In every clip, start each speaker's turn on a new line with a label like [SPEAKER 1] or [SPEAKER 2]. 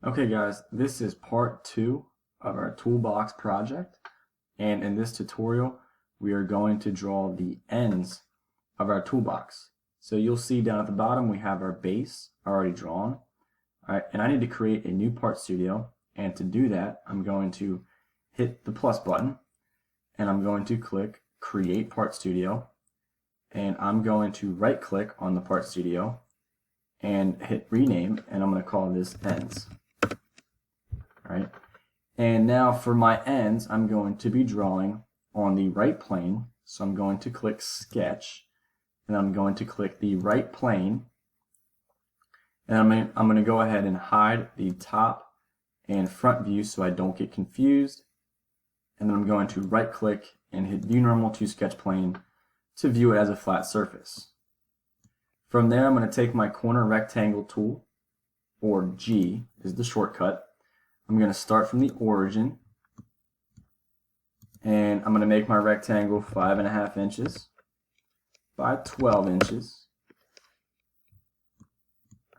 [SPEAKER 1] Okay guys, this is part 2 of our toolbox project, and in this tutorial we are going to draw the ends of our toolbox. So you'll see down at the bottom we have our base already drawn. Alright, and I need to create a new Part Studio, and to do that I'm going to hit the plus button and I'm going to click Create Part Studio, and I'm going to right click on the Part Studio and hit rename, and I'm going to call this ends. Right? And now for my ends, I'm going to be drawing on the right plane. So I'm going to click Sketch, and I'm going to click the right plane, and I'm going to go ahead and hide the top and front view so I don't get confused. And then I'm going to right click and hit View Normal to Sketch Plane to view it as a flat surface. From there, I'm going to take my corner rectangle tool, or G is the shortcut. I'm going to start from the origin, and I'm going to make my rectangle 5.5 inches by 12 inches.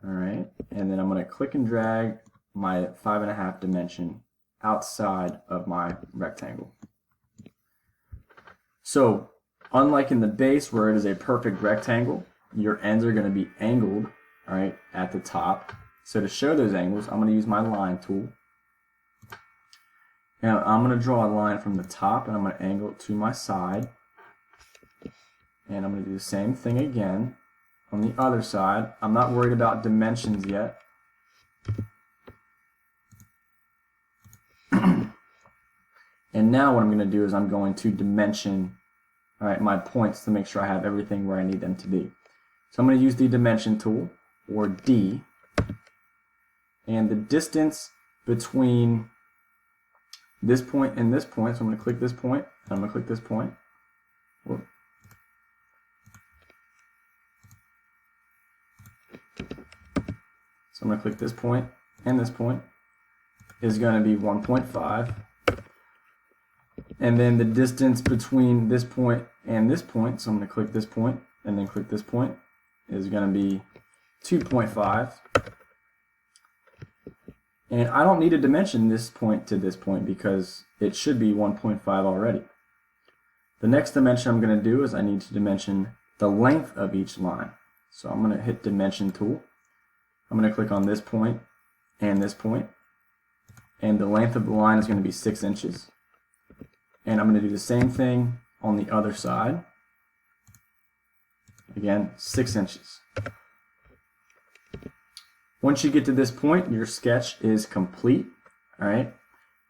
[SPEAKER 1] Alright, and then I'm going to click and drag my 5.5 dimension outside of my rectangle. So, unlike in the base where it is a perfect rectangle, your ends are going to be angled, alright, at the top. So to show those angles, I'm going to use my line tool. Now I'm going to draw a line from the top, and I'm going to angle it to my side. And I'm going to do the same thing again on the other side. I'm not worried about dimensions yet. And now what I'm going to do is I'm going to dimension my points to make sure I have everything where I need them to be. So I'm going to use the dimension tool, or D, and the distance between this point and this point, so I'm going to click this point, and I'm going to click this point. Whoop. So I'm going to click this point and this point is going to be 1.5. And then the distance between this point and this point, so I'm going to click this point and then click this point, is going to be 2.5. And I don't need to dimension this point to this point because it should be 1.5 already. The next dimension I'm going to do is I need to dimension the length of each line. So I'm going to hit Dimension tool. I'm going to click on this point and this point, and the length of the line is going to be 6 inches. And I'm going to do the same thing on the other side. Again, 6 inches. Once you get to this point, your sketch is complete. Alright,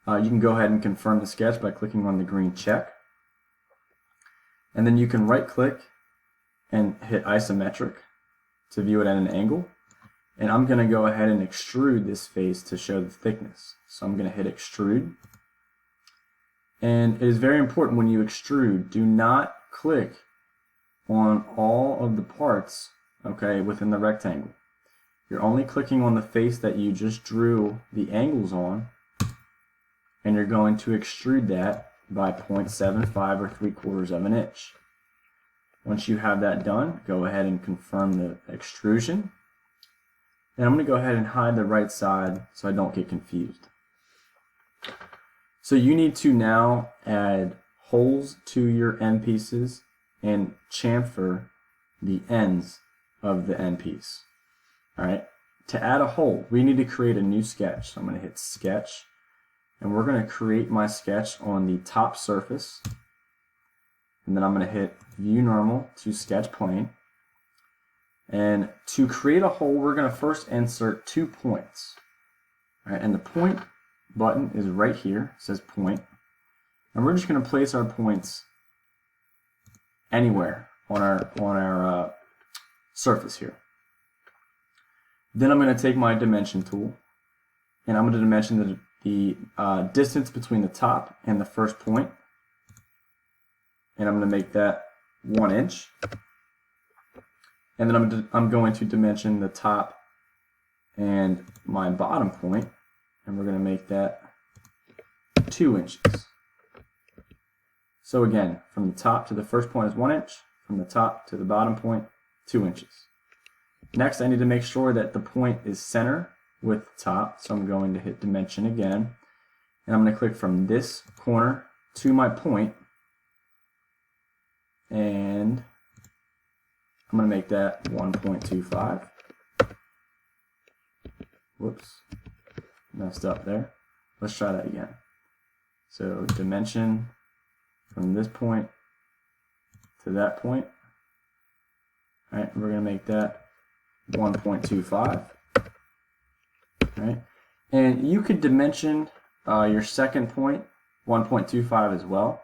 [SPEAKER 1] you can go ahead and confirm the sketch by clicking on the green check. And then you can right click and hit Isometric to view it at an angle. And I'm going to go ahead and extrude this face to show the thickness. So I'm going to hit Extrude. And it is very important when you extrude, do not click on all of the parts, okay, within the rectangle. You're only clicking on the face that you just drew the angles on, and you're going to extrude that by 0.75 or 3/4 of an inch. Once you have that done, go ahead and confirm the extrusion. And I'm going to go ahead and hide the right side so I don't get confused. So you need to now add holes to your end pieces and chamfer the ends of the end piece. Alright, to add a hole, we need to create a new sketch. So I'm going to hit Sketch, and we're going to create my sketch on the top surface. And then I'm going to hit View Normal to Sketch Plane. And to create a hole, we're going to first insert 2 points. Alright, and the point button is right here. It says Point. And we're just going to place our points anywhere on our surface here. Then I'm going to take my Dimension tool, and I'm going to dimension the distance between the top and the first point. And I'm going to make that 1 inch. And then I'm going to dimension the top and my bottom point, and we're going to make that 2 inches. So again, from the top to the first point is 1 inch, from the top to the bottom point, 2 inches. Next, I need to make sure that the point is center width top. So I'm going to hit dimension again, and I'm going to click from this corner to my point, and I'm going to make that 1.25. Whoops, messed up there. Let's try that again. So dimension from this point to that point. All right, we're going to make that 1.25. All right, and you could dimension your second point 1.25 as well,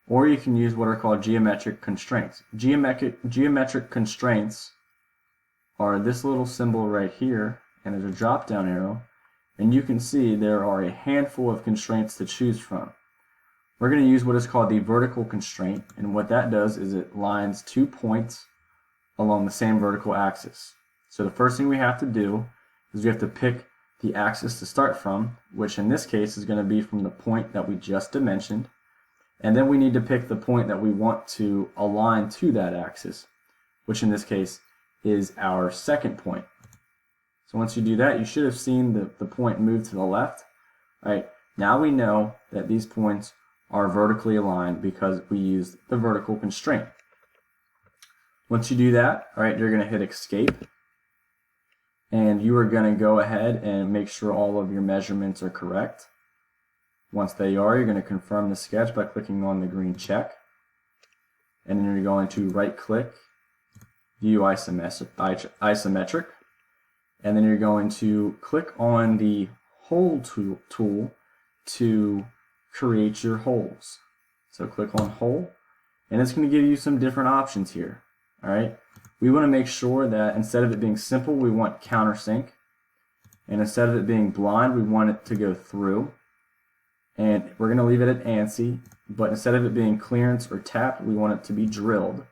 [SPEAKER 1] or you can use what are called geometric constraints. Geometric constraints are this little symbol right here, and there's a drop down arrow, and you can see there are a handful of constraints to choose from. We're going to use what is called the vertical constraint, and what that does is it lines 2 points along the same vertical axis. So the first thing we have to do is we have to pick the axis to start from, which in this case is going to be from the point that we just dimensioned, and then we need to pick the point that we want to align to that axis, which in this case is our second point. So once you do that, you should have seen the point move to the left. All right, now we know that these points are vertically aligned because we used the vertical constraint. Once you do that, all right, you're going to hit escape, and you are going to go ahead and make sure all of your measurements are correct. Once they are, you're going to confirm the sketch by clicking on the green check, and then you're going to right click, view isometric, and then you're going to click on the hole tool to create your holes. So click on hole, and it's going to give you some different options here. All right, we want to make sure that instead of it being simple, we want countersink, and instead of it being blind, we want it to go through. And we're going to leave it at ANSI, but instead of it being clearance or tapped, we want it to be drilled.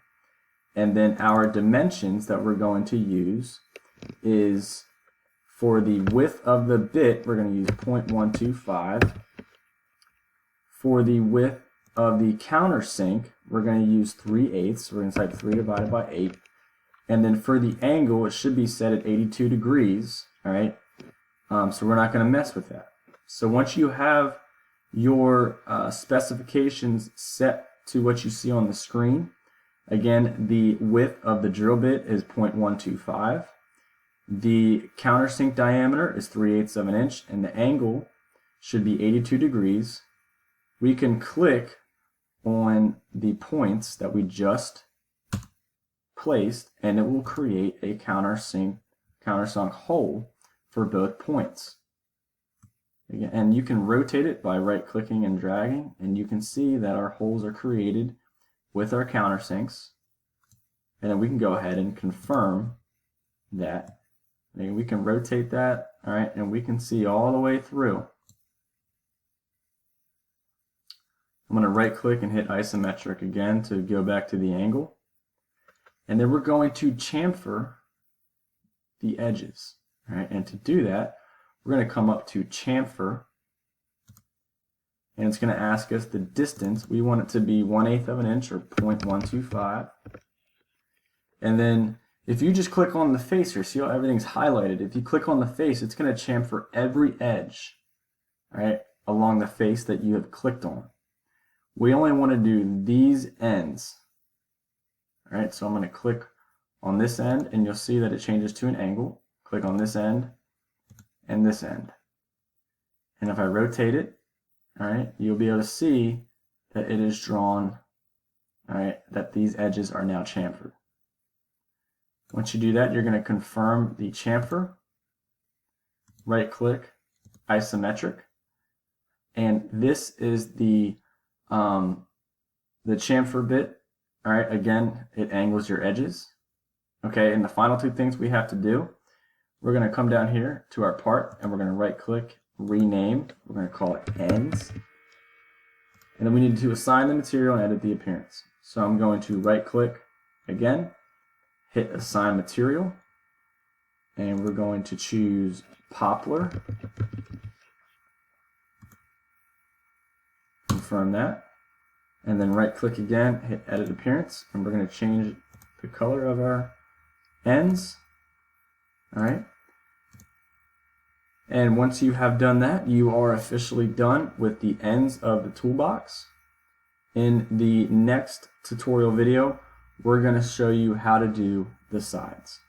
[SPEAKER 1] And then our dimensions that we're going to use is for the width of the bit, we're going to use 0.125. For the width of the countersink, we're going to use 3/8. So we're going to type 3 divided by 8. And then for the angle, it should be set at 82 degrees. All right. So we're not going to mess with that. So once you have your specifications set to what you see on the screen, again, the width of the drill bit is 0.125. The countersink diameter is 3/8 of an inch, and the angle should be 82 degrees. We can click on the points that we just placed, and it will create a countersunk hole for both points. Again, and you can rotate it by right-clicking and dragging, and you can see that our holes are created with our countersinks. And then we can go ahead and confirm that. And we can rotate that, all right, and we can see all the way through. I'm going to right-click and hit isometric again to go back to the angle. And then we're going to chamfer the edges. All right, and to do that, we're going to come up to chamfer, and it's going to ask us the distance. We want it to be 1/8 of an inch, or 0.125. And then if you just click on the face here, see how everything's highlighted? If you click on the face, it's going to chamfer every edge, all right, along the face that you have clicked on. We only want to do these ends. All right, so I'm going to click on this end, and you'll see that it changes to an angle. Click on this end and this end. And if I rotate it, all right, you'll be able to see that it is drawn, all right, that these edges are now chamfered. Once you do that, you're going to confirm the chamfer, right-click, isometric, and this is the chamfer bit. All right, again, it angles your edges. Okay, and the final two things we have to do, we're going to come down here to our part, and we're going to right-click, rename. We're going to call it ends. And then we need to assign the material and edit the appearance. So I'm going to right-click again, hit assign material, and we're going to choose poplar. Confirm that. And then right-click again, hit edit appearance, and we're going to change the color of our ends. All right. And once you have done that, you are officially done with the ends of the toolbox. In the next tutorial video, we're going to show you how to do the sides.